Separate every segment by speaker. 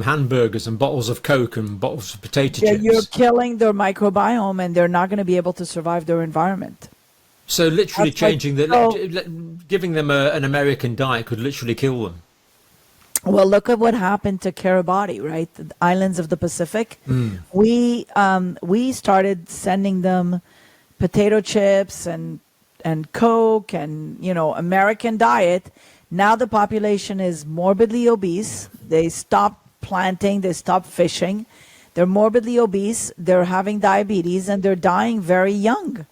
Speaker 1: hamburgers and bottles of Coke and bottles of potato
Speaker 2: Yeah,
Speaker 1: chips.
Speaker 2: you're killing their microbiome, and they're not going to be able to survive their environment.
Speaker 1: So literally
Speaker 2: That's like-
Speaker 1: changing giving them an American diet could literally kill them.
Speaker 2: Well, look at what happened to Kiribati, right? The islands of the Pacific. We started sending them potato chips and Coke and American diet. Now the population is morbidly obese. They stopped planting. They stopped fishing. They're morbidly obese. They're having diabetes, and they're dying very young.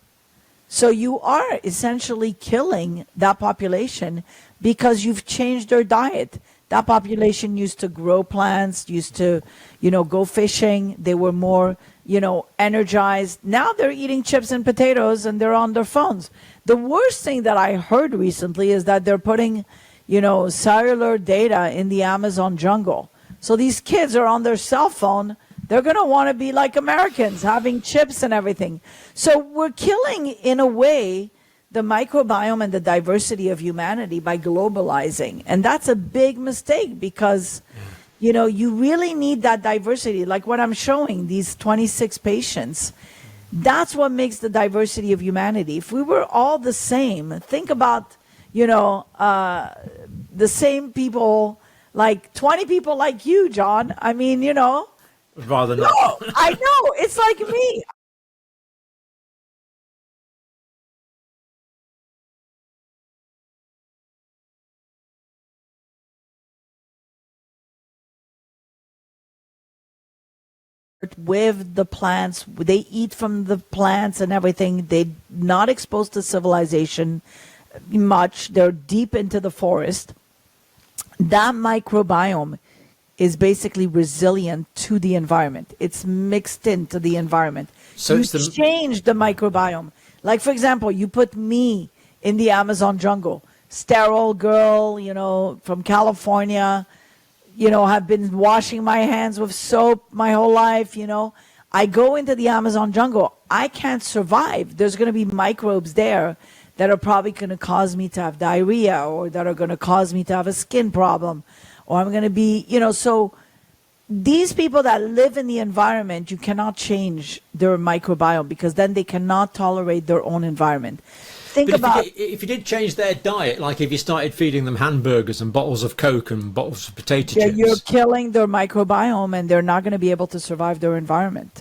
Speaker 2: So you are essentially killing that population because you've changed their diet. That population used to grow plants, used to, go fishing. They were more, energized. Now they're eating chips and potatoes, and they're on their phones. The worst thing that I heard recently is that they're putting, cellular data in the Amazon jungle. So these kids are on their cell phone. They're going to want to be like Americans, having chips and everything. So we're killing, in a way, the microbiome and the diversity of humanity by globalizing. And that's a big mistake because, you really need that diversity. Like what I'm showing, these 26 patients, that's what makes the diversity of humanity. If we were all the same, think about, the same people, like 20 people like you, John. I mean,
Speaker 1: Would rather not.
Speaker 2: No, I know. It's like me. With the plants, they eat from the plants and everything. They're not exposed to civilization much. They're deep into the forest. That microbiome is basically resilient to the environment. It's mixed into the environment.
Speaker 1: So
Speaker 2: you
Speaker 1: it's
Speaker 2: change the microbiome. Like, for example, you put me in the Amazon jungle, sterile girl, from California, have been washing my hands with soap my whole life, I go into the Amazon jungle. I can't survive. There's going to be microbes there that are probably going to cause me to have diarrhea, or that are going to cause me to have a skin problem, or I'm going to be, so these people that live in the environment, you cannot change their microbiome because then they cannot tolerate their own environment. Think about
Speaker 1: if you did change their diet, like if you started feeding them hamburgers and bottles of Coke and bottles of potato chips.
Speaker 2: You're killing their microbiome, and they're not going to be able to survive their environment.